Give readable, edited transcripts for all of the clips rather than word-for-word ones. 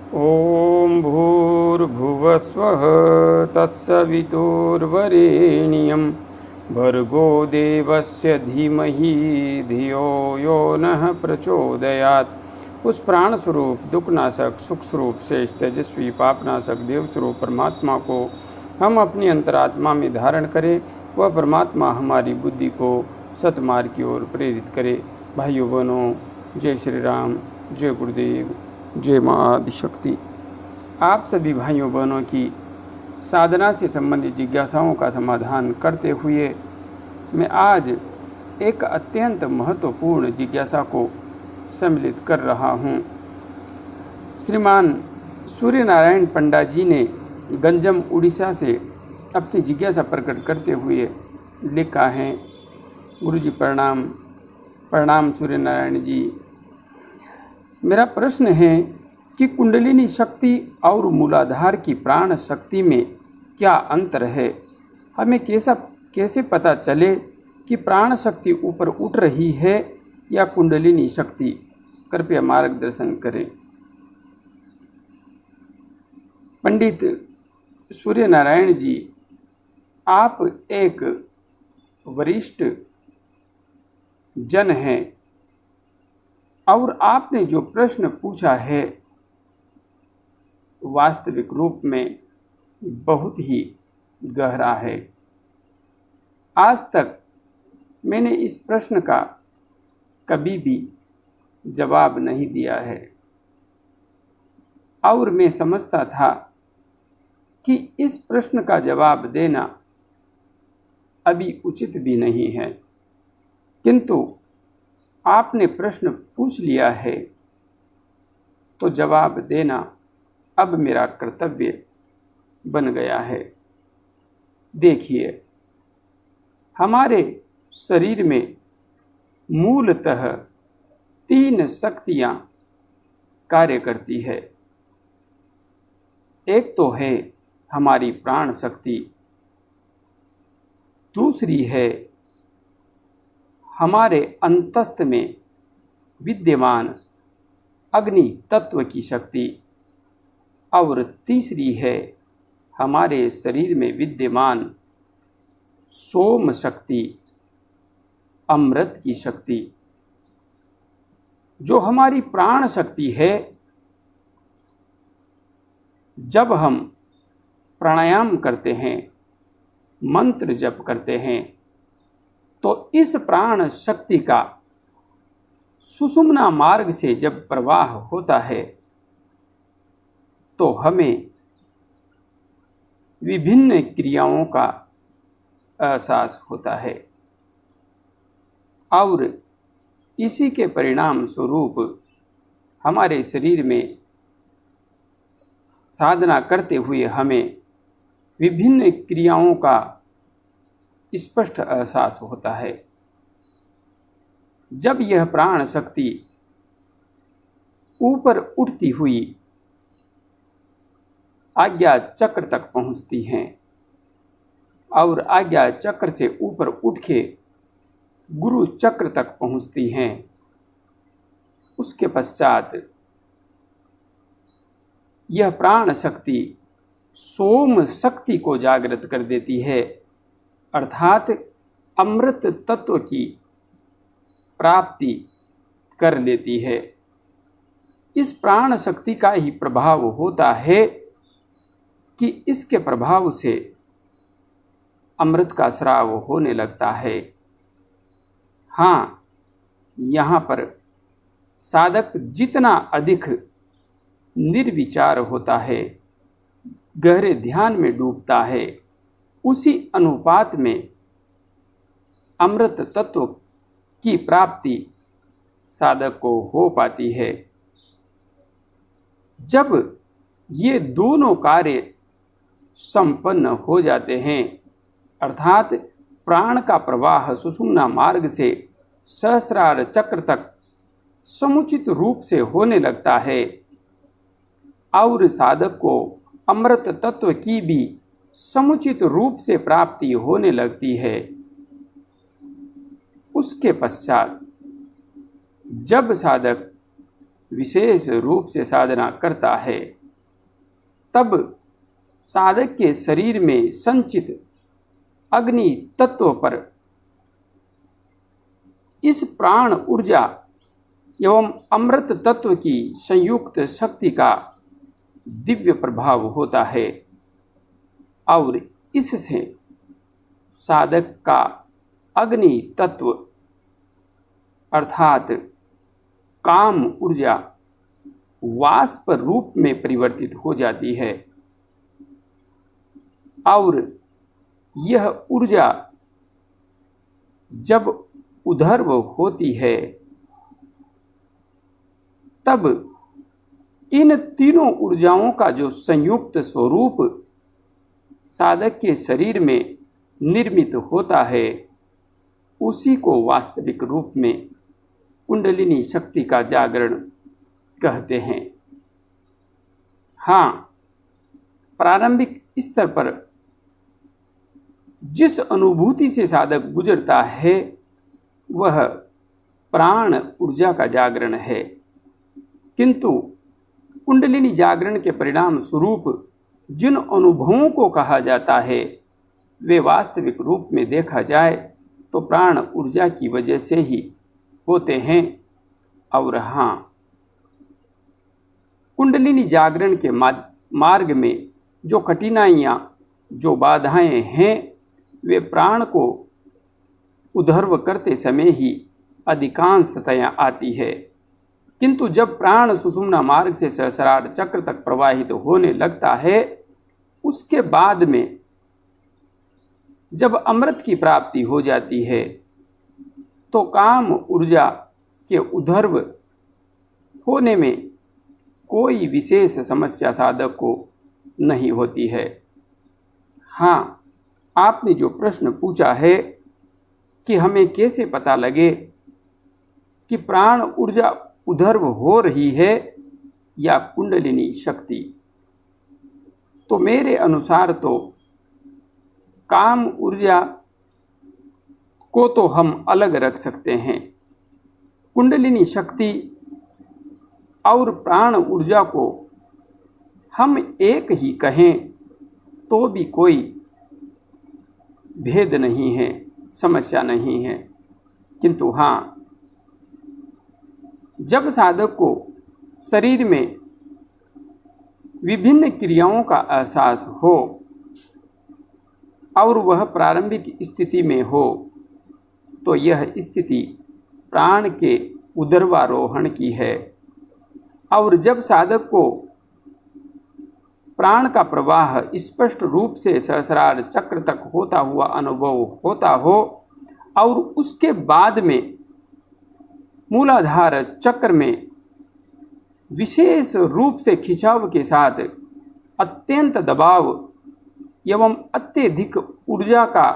ॐ भूर्भुवस्वः तत्सवितुर्वरेण्यं भर्गो देवस्य धीमहि धियो यो नः प्रचोदयात्। उस प्राण स्वरूप दुखनाशक सुख स्वरूप शेष तेजस्वी पापनाशक देव स्वरूप परमात्मा को हम अपनी अंतरात्मा में धारण करें। वह परमात्मा हमारी बुद्धि को सतमार्ग की ओर प्रेरित करे। भाइयों बहनों, जय श्री राम, जय गुरुदेव, जय माँ आदिशक्ति। आप सभी भाइयों बहनों की साधना से संबंधित जिज्ञासाओं का समाधान करते हुए मैं आज एक अत्यंत महत्वपूर्ण जिज्ञासा को सम्मिलित कर रहा हूँ। श्रीमान सूर्य नारायण पंडा जी ने गंजम उड़ीसा से अपनी जिज्ञासा प्रकट करते हुए लिखा है। गुरुजी प्रणाम। प्रणाम सूर्य नारायण जी। मेरा प्रश्न है कि कुंडलिनी शक्ति और मूलाधार की प्राण शक्ति में क्या अंतर है? हमें कैसे पता चले कि प्राण शक्ति ऊपर उठ रही है या कुंडलिनी शक्ति? कृपया मार्गदर्शन करें। पंडित सूर्य नारायण जी, आप एक वरिष्ठ जन हैं और आपने जो प्रश्न पूछा है वास्तविक रूप में बहुत ही गहरा है। आज तक मैंने इस प्रश्न का कभी भी जवाब नहीं दिया है और मैं समझता था कि इस प्रश्न का जवाब देना अभी उचित भी नहीं है, किंतु आपने प्रश्न पूछ लिया है तो जवाब देना अब मेरा कर्तव्य बन गया है। देखिए, हमारे शरीर में मूलतः 3 शक्तियाँ कार्य करती है। एक तो है हमारी प्राण शक्ति, दूसरी है हमारे अंतस्थ में विद्यमान अग्नि तत्व की शक्ति और तीसरी है हमारे शरीर में विद्यमान सोम शक्ति, अमृत की शक्ति। जो हमारी प्राण शक्ति है, जब हम प्राणायाम करते हैं, मंत्र जप करते हैं, तो इस प्राण शक्ति का सुषुम्ना मार्ग से जब प्रवाह होता है तो हमें विभिन्न क्रियाओं का एहसास होता है और इसी के परिणाम स्वरूप हमारे शरीर में साधना करते हुए हमें विभिन्न क्रियाओं का स्पष्ट एहसास होता है। जब यह प्राण शक्ति ऊपर उठती हुई आज्ञा चक्र तक पहुंचती हैं और आज्ञा चक्र से ऊपर उठ के गुरु चक्र तक पहुंचती हैं, उसके पश्चात यह प्राण शक्ति सोम शक्ति को जागृत कर देती है, अर्थात अमृत तत्व की प्राप्ति कर लेती है। इस प्राण शक्ति का ही प्रभाव होता है कि इसके प्रभाव से अमृत का स्राव होने लगता है। हाँ, यहाँ पर साधक जितना अधिक निर्विचार होता है, गहरे ध्यान में डूबता है, उसी अनुपात में अमृत तत्व की प्राप्ति साधक को हो पाती है। जब ये दोनों कार्य संपन्न हो जाते हैं, अर्थात प्राण का प्रवाह सुषुम्ना मार्ग से सहस्रार चक्र तक समुचित रूप से होने लगता है और साधक को अमृत तत्व की भी समुचित रूप से प्राप्ति होने लगती है, उसके पश्चात जब साधक विशेष रूप से साधना करता है तब साधक के शरीर में संचित अग्नि तत्व पर इस प्राण ऊर्जा एवं अमृत तत्व की संयुक्त शक्ति का दिव्य प्रभाव होता है और इससे साधक का अग्नि तत्व अर्थात काम ऊर्जा वाष्प रूप में परिवर्तित हो जाती है और यह ऊर्जा जब उधर्व होती है तब इन तीनों ऊर्जाओं का जो संयुक्त स्वरूप साधक के शरीर में निर्मित होता है उसी को वास्तविक रूप में कुंडलिनी शक्ति का जागरण कहते हैं। हाँ, प्रारंभिक स्तर पर जिस अनुभूति से साधक गुजरता है वह प्राण ऊर्जा का जागरण है, किंतु कुंडलिनी जागरण के परिणाम स्वरूप जिन अनुभवों को कहा जाता है वे वास्तविक रूप में देखा जाए तो प्राण ऊर्जा की वजह से ही होते हैं। और हाँ, कुंडलिनी जागरण के मार्ग में जो कठिनाइयाँ, जो बाधाएं हैं वे प्राण को उधर्व करते समय ही अधिकांशतया आती है, किंतु जब प्राण सुषुम्ना मार्ग से सहस्रार चक्र तक प्रवाहित होने लगता है उसके बाद में जब अमृत की प्राप्ति हो जाती है तो काम ऊर्जा के उधर्व होने में कोई विशेष समस्या साधक को नहीं होती है। हाँ, आपने जो प्रश्न पूछा है कि हमें कैसे पता लगे कि प्राण ऊर्जा उधर्व हो रही है या कुंडलिनी शक्ति, तो मेरे अनुसार तो काम ऊर्जा को तो हम अलग रख सकते हैं, कुंडलिनी शक्ति और प्राण ऊर्जा को हम एक ही कहें तो भी कोई भेद नहीं है, समस्या नहीं है। किंतु हाँ, जब साधक को शरीर में विभिन्न क्रियाओं का एहसास हो और वह प्रारंभिक स्थिति में हो तो यह स्थिति प्राण के उदर्वारोहण की है। और जब साधक को प्राण का प्रवाह स्पष्ट रूप से सहस्रार चक्र तक होता हुआ अनुभव होता हो और उसके बाद में मूलाधार चक्र में विशेष रूप से खिंचाव के साथ अत्यंत दबाव एवं अत्यधिक ऊर्जा का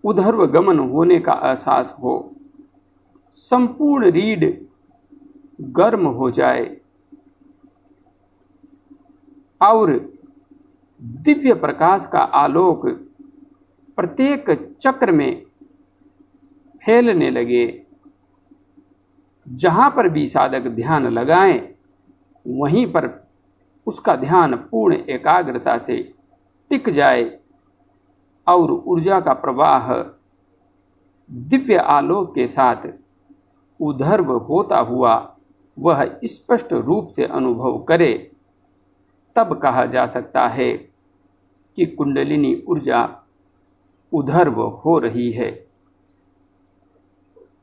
उधर्व गमन होने का एहसास हो, संपूर्ण रीढ़ गर्म हो जाए और दिव्य प्रकाश का आलोक प्रत्येक चक्र में फैलने लगे, जहाँ पर भी साधक ध्यान लगाए वहीं पर उसका ध्यान पूर्ण एकाग्रता से टिक जाए और ऊर्जा का प्रवाह दिव्य आलोक के साथ उधर्व होता हुआ वह स्पष्ट रूप से अनुभव करे, तब कहा जा सकता है कि कुंडलिनी ऊर्जा उधर्व हो रही है।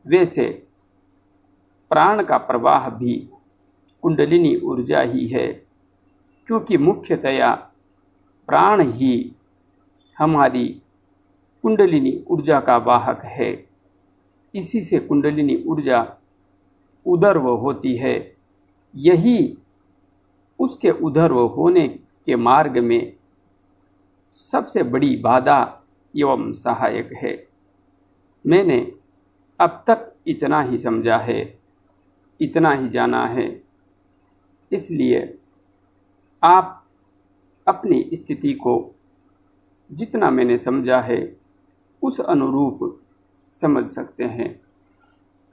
वैसे प्राण का प्रवाह भी कुंडलिनी ऊर्जा ही है, क्योंकि मुख्यतया प्राण ही हमारी कुंडलिनी ऊर्जा का वाहक है। इसी से कुंडलिनी ऊर्जा उधर्व होती है। यही उसके उधर्व होने के मार्ग में सबसे बड़ी बाधा एवं सहायक है। मैंने अब तक इतना ही समझा है, इतना ही जाना है, इसलिए आप अपनी स्थिति को जितना मैंने समझा है उस अनुरूप समझ सकते हैं।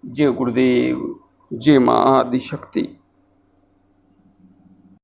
जय गुरुदेव, जय मां आदिशक्ति।